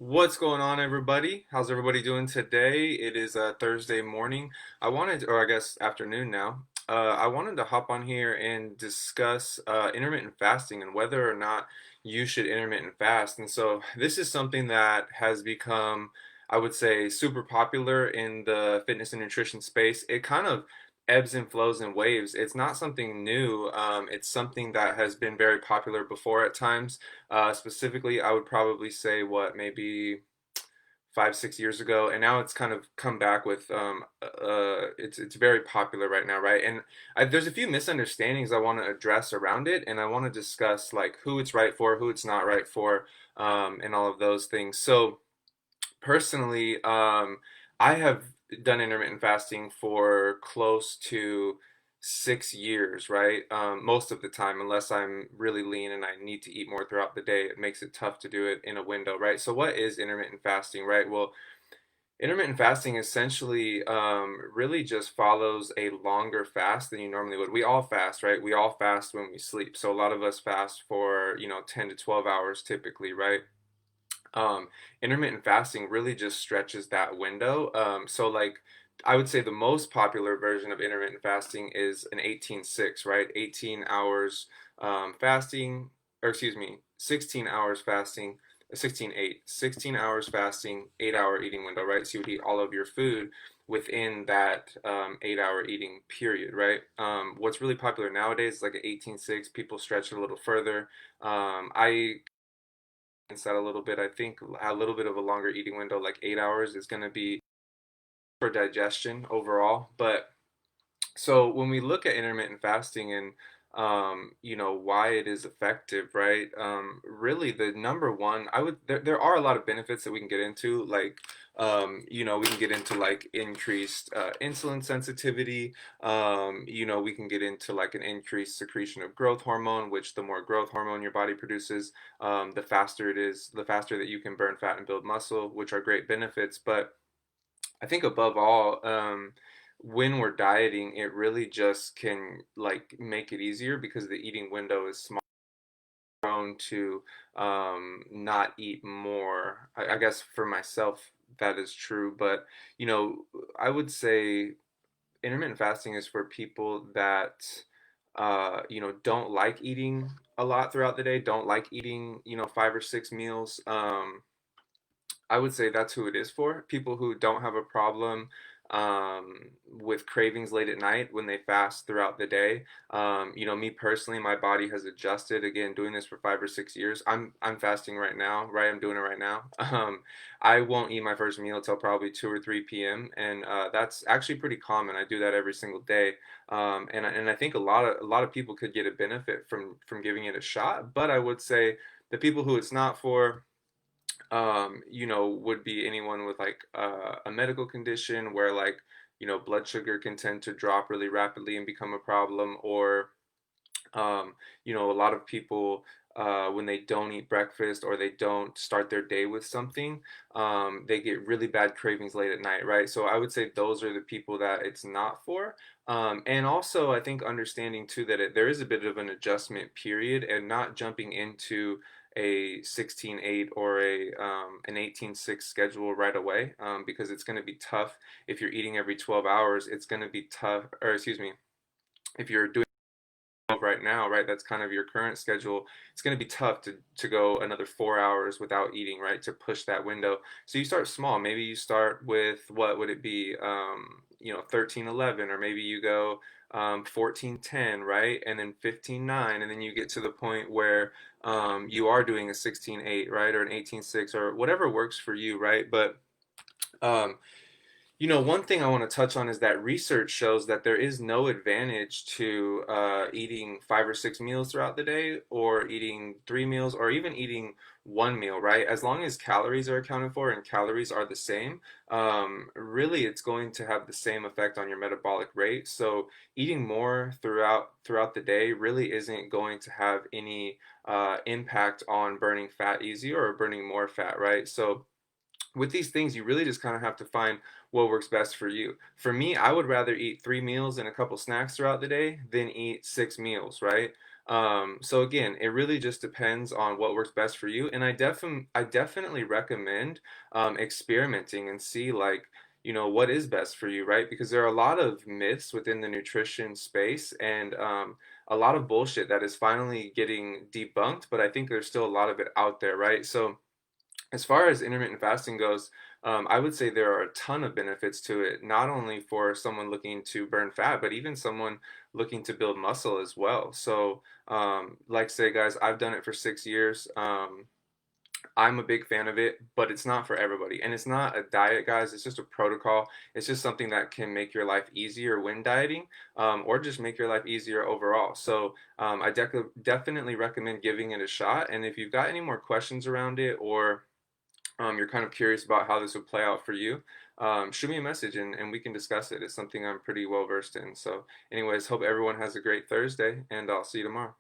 What's going on, everybody? How's everybody doing today? It is Thursday morning. Or I guess afternoon now. I wanted to hop on here and discuss intermittent fasting and whether or not you should intermittent fast. And so this is something that has become, I would say, super popular in the fitness and nutrition space. It kind of ebbs and flows in waves. It's not something new. It's something that has been very popular before at times. Specifically, I would probably say what maybe 5, 6 years ago, and now it's kind of come back with it's very popular right now, right? And there's a few misunderstandings I want to address around it, and I want to discuss like who it's right for, who it's not right for, and all of those things. So personally, I have done intermittent fasting for close to 6 years, right? Most of the time, unless I'm really lean and I need to eat more throughout the day, it makes it tough to do it in a window, right? So, what is intermittent fasting, right? Well, intermittent fasting essentially really just follows a longer fast than you normally would. We all fast, right? We all fast when we sleep. So, a lot of us fast for, 10 to 12 hours typically, right? um, Intermittent fasting really just stretches that window. So like I would say the most popular version of intermittent fasting is an 18-6, right? 18 hours fasting, or excuse me, 16 hours fasting, 16-8, 16 hours fasting, 8 hour eating window, right? So you would eat all of your food within that 8 hour eating period, right? What's really popular nowadays is like an 18-6. People stretch it a little further. I that a little bit. I think a little bit of a longer eating window, like 8 hours, is going to be for digestion overall. But so when we look at intermittent fasting and why it is effective, right? Really the number one, there are a lot of benefits that we can get into, like we can get into like increased insulin sensitivity. We can get into like an increased secretion of growth hormone, which the more growth hormone your body produces, the faster that you can burn fat and build muscle, which are great benefits. But I think above all, when we're dieting, it really just can like make it easier because the eating window is small, prone to not eat more. I guess for myself that is true, but you know, I would say intermittent fasting is for people that don't like eating a lot throughout the day, don't like eating 5 or 6 meals. I would say that's who it is for. People who don't have a problem with cravings late at night when they fast throughout the day. Me personally, my body has adjusted. Again, doing this for 5 or 6 years. I'm fasting right now, right? I'm doing it right now. I won't eat my first meal till probably 2 or 3 p.m. and that's actually pretty common. I do that every single day, and I think a lot of people could get a benefit from giving it a shot. But I would say the people who it's not for would be anyone with like a medical condition where like, blood sugar can tend to drop really rapidly and become a problem, or, a lot of people, when they don't eat breakfast or they don't start their day with something, they get really bad cravings late at night, right? So I would say those are the people that it's not for. And also, I think understanding too that there is a bit of an adjustment period and not jumping into a 16-8 or an 18-6 schedule right away, because it's going to be tough if you're eating every 12 hours. It's going to be tough, or excuse me, if you're doing right now, right? That's kind of your current schedule. It's going to be tough to go another 4 hours without eating, right? To push that window. So you start small. Maybe you start with what would it be? 13-11, or maybe you go 14-10, right? And then 15-9, and then you get to the point where you are doing a 16-8, right? Or an 18-6, or whatever works for you, right? But um, one thing I want to touch on is that research shows that there is no advantage to eating 5 or 6 meals throughout the day, or eating 3 meals, or even eating one meal, right? As long as calories are accounted for and calories are the same, really it's going to have the same effect on your metabolic rate. So eating more throughout the day really isn't going to have any impact on burning fat easier or burning more fat, right? So with these things, you really just kind of have to find what works best for you. For me, I would rather eat 3 meals and a couple snacks throughout the day than eat 6 meals, right? So again, it really just depends on what works best for you. And I definitely recommend experimenting and see like, what is best for you, right? Because there are a lot of myths within the nutrition space and a lot of bullshit that is finally getting debunked, but I think there's still a lot of it out there, right? So as far as intermittent fasting goes, I would say there are a ton of benefits to it, not only for someone looking to burn fat, but even someone looking to build muscle as well. So, like say, guys, I've done it for 6 years. I'm a big fan of it, but it's not for everybody. And it's not a diet, guys. It's just a protocol. It's just something that can make your life easier when dieting, or just make your life easier overall. So definitely recommend giving it a shot. And if you've got any more questions around it, or you're kind of curious about how this would play out for you, shoot me a message and we can discuss it. It's something I'm pretty well versed in. So, anyways, hope everyone has a great Thursday, and I'll see you tomorrow.